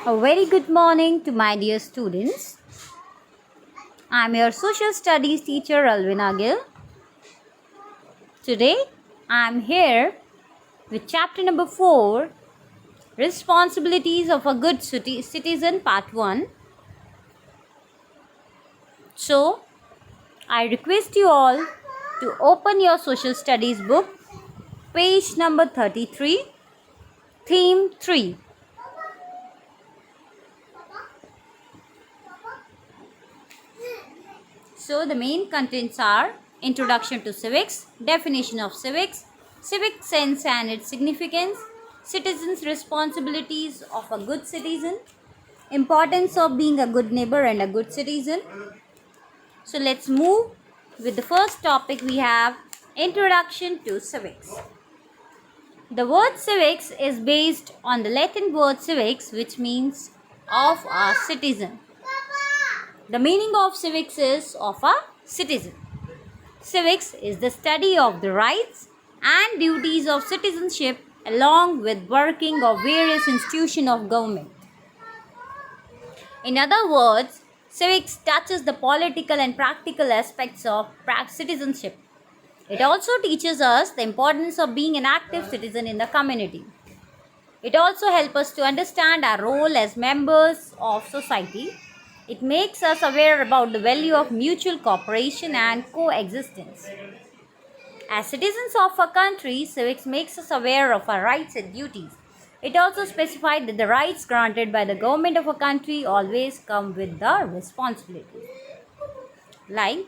A very good morning to my dear students. I am your social studies teacher Alvina Gill. Today I am here with chapter number 4, Responsibilities of a Good Citizen, part 1. So I request you all to open your social studies book, page number 33, theme 3. So the main contents are Introduction to Civics, Definition of Civics, Civic Sense and its Significance, Citizens' Responsibilities of a Good Citizen, Importance of being a good neighbor and a good citizen. So let's move with the first topic. We have Introduction to Civics. The word civics is based on the Latin word civics, which means of a citizen. The meaning of civics is of a citizen. Civics is the study of the rights and duties of citizenship along with working of various institutions of government. In other words, civics touches the political and practical aspects of citizenship. It also teaches us the importance of being an active citizen in the community. It also helps us to understand our role as members of society. It makes us aware about the value of mutual cooperation and coexistence. As citizens of a country, civics makes us aware of our rights and duties. It also specifies that the rights granted by the government of a country always come with the responsibility. Like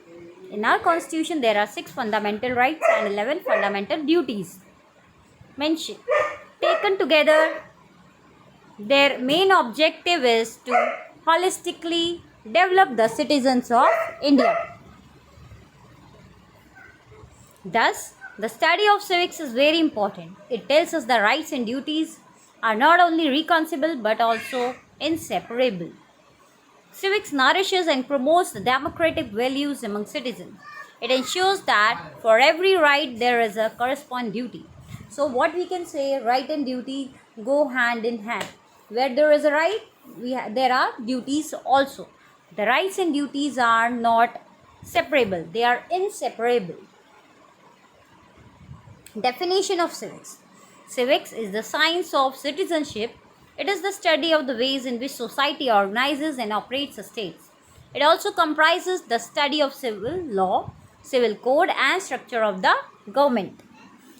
in our constitution, there are 6 fundamental rights and 11 fundamental duties mentioned. Taken together, their main objective is to holistically develop the citizens of India. Thus, the study of civics is very important. It tells us the rights and duties are not only reconcilable but also inseparable. Civics nourishes and promotes the democratic values among citizens. It ensures that for every right there is a corresponding duty. So what we can say, right and duty go hand in hand. Where there is a right, there are duties also. The rights and duties are not separable, they are inseparable. Definition of civics. Civics is the science of citizenship. It is the study of the ways in which society organizes and operates a state. It also comprises the study of civil law, civil code and structure of the government.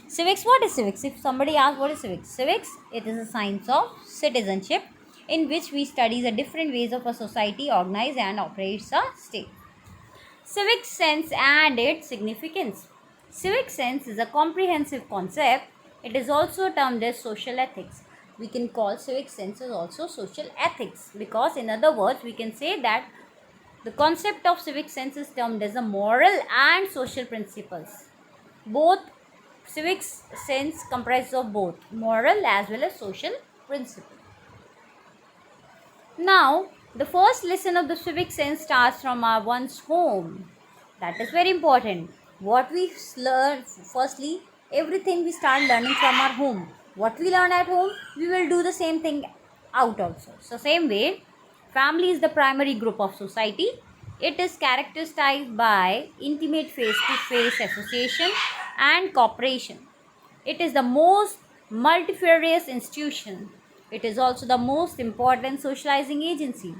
Civics, what is civics? If somebody asks what is civics? Civics, it is a science of citizenship in which we study the different ways of a society organize and operates a state. Civic sense and its significance. Civic sense is a comprehensive concept. It is also termed as social ethics. We can call civic sense as also social ethics because in other words we can say that the concept of civic sense is termed as a moral and social principles. Both civic sense comprises of both moral as well as social principle. Now, the first lesson of the civic sense starts from our one's home. That is very important. What we learn, firstly, everything we start learning from our home. What we learn at home, we will do the same thing out also. So, same way, family is the primary group of society. It is characterized by intimate face-to-face association and cooperation. It is the most multifarious institution. It is also the most important socializing agency.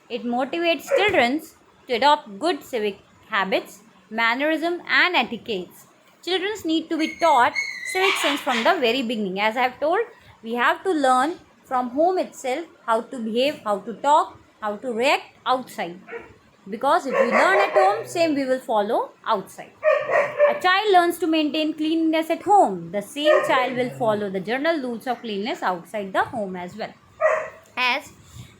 It motivates children to adopt good civic habits, mannerism and etiquettes. Children need to be taught civic sense from the very beginning. As I have told, we have to learn from home itself how to behave, how to talk, how to react outside. Because if we learn at home, same we will follow outside. A child learns to maintain cleanliness at home. The same child will follow the general rules of cleanliness outside the home as well. As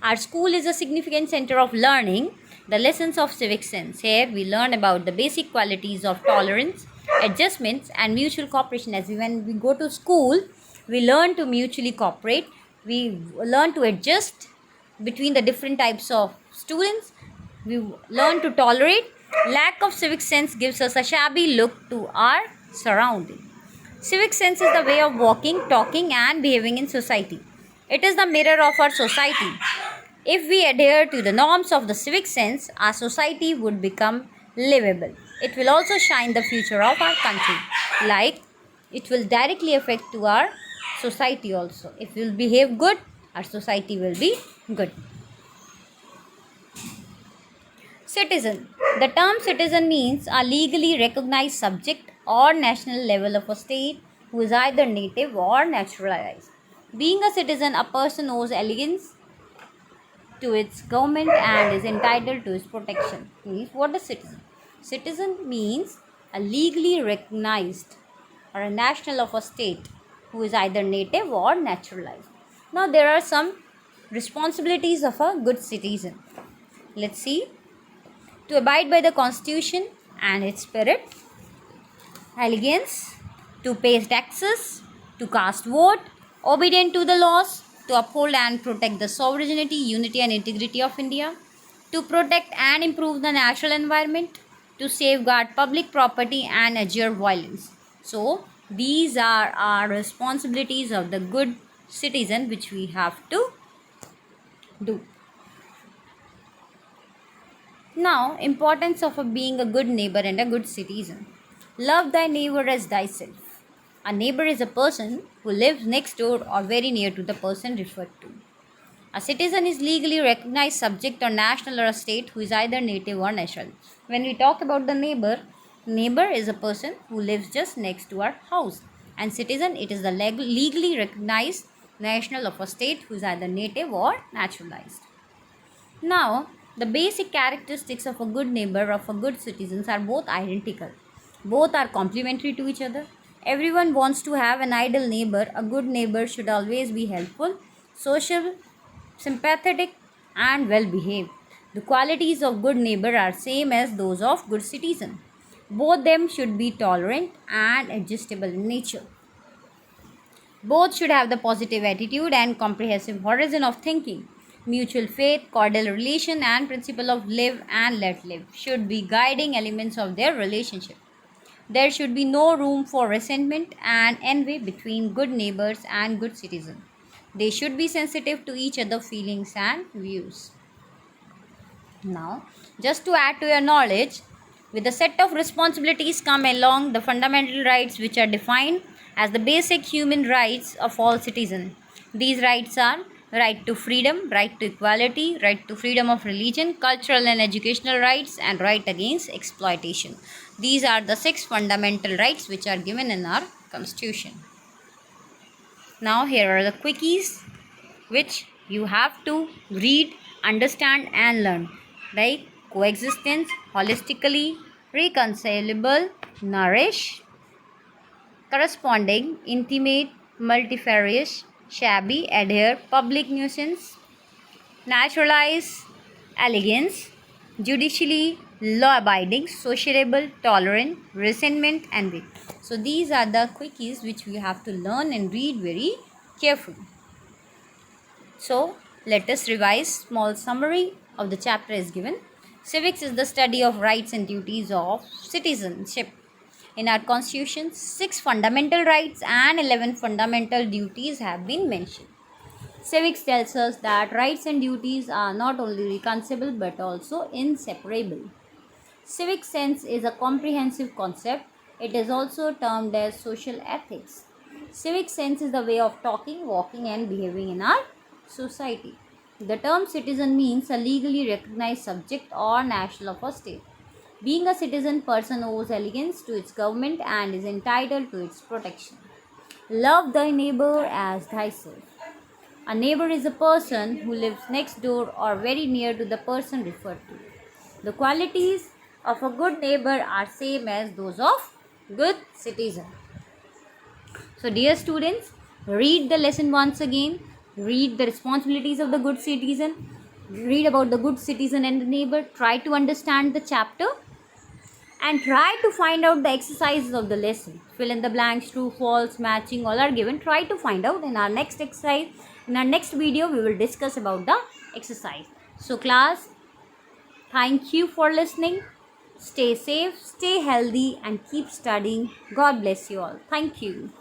our school is a significant center of learning, the lessons of civic sense. Here we learn about the basic qualities of tolerance, adjustments and mutual cooperation. As when we go to school, we learn to mutually cooperate. We learn to adjust between the different types of students. We learn to tolerate. Lack of civic sense gives us a shabby look to our surrounding. Civic sense is the way of walking, talking and behaving in society. It is the mirror of our society. If we adhere to the norms of the civic sense, our society would become livable. It will also shine the future of our country. Like, it will directly affect to our society also. If we will behave good, our society will be good. Citizen. The term citizen means a legally recognized subject or national level of a state who is either native or naturalized. Being a citizen, a person owes allegiance to its government and is entitled to its protection. Means what is citizen? Citizen means a legally recognized or a national of a state who is either native or naturalized. Now there are some responsibilities of a good citizen. Let's see. To abide by the constitution and its spirit, allegiance, to pay taxes, to cast vote, obedient to the laws, to uphold and protect the sovereignty, unity and integrity of India, to protect and improve the natural environment, to safeguard public property and adjure violence. So, these are our responsibilities of the good citizen which we have to do. Now, importance of being a good neighbor and a good citizen. Love thy neighbor as thyself. A neighbor is a person who lives next door or very near to the person referred to. A citizen is legally recognized subject or national or a state who is either native or natural. When we talk about the neighbor, neighbor is a person who lives just next to our house. And citizen, it is the legally recognized national of a state who is either native or naturalized. Now, the basic characteristics of a good neighbor, of a good citizen, are both identical. Both are complementary to each other. Everyone wants to have an ideal neighbor. A good neighbor should always be helpful, social, sympathetic, and well behaved. The qualities of good neighbor are same as those of good citizen. Both them should be tolerant and adjustable in nature. Both should have the positive attitude and comprehensive horizon of thinking. Mutual faith, cordial relation, and principle of live and let live should be guiding elements of their relationship. There should be no room for resentment and envy between good neighbors and good citizens. They should be sensitive to each other's feelings and views. Now, just to add to your knowledge, with a set of responsibilities come along the fundamental rights which are defined as the basic human rights of all citizens. These rights are right to freedom, right to equality, right to freedom of religion, cultural and educational rights, and right against exploitation. These are the 6 fundamental rights which are given in our constitution. Now here are the quickies which you have to read, understand and learn. Like coexistence, holistically, reconcilable, nourish, corresponding, intimate, multifarious, shabby, adhere, public nuisance, naturalize, elegance, judicially, law abiding, sociable, tolerant, resentment, and wit. So these are the quickies which we have to learn and read very carefully. So let us revise. Small summary of the chapter is given. Civics is the study of rights and duties of citizenship. In our constitution, 6 fundamental rights and 11 fundamental duties have been mentioned. Civics tells us that rights and duties are not only reconcilable but also inseparable. Civic sense is a comprehensive concept. It is also termed as social ethics. Civic sense is the way of talking, walking and behaving in our society. The term citizen means a legally recognized subject or national of a state. Being a citizen, person owes allegiance to its government and is entitled to its protection. Love thy neighbor as thyself. A neighbor is a person who lives next door or very near to the person referred to. The qualities of a good neighbor are same as those of good citizen. So dear students, read the lesson once again. Read the responsibilities of the good citizen. Read about the good citizen and the neighbor. Try to understand the chapter and try to find out the exercises of the lesson. Fill in the blanks, true, false, matching, all are given. Try to find out in our next exercise. In our next video, we will discuss about the exercise. So class, thank you for listening. Stay safe, stay healthy and keep studying. God bless you all. Thank you.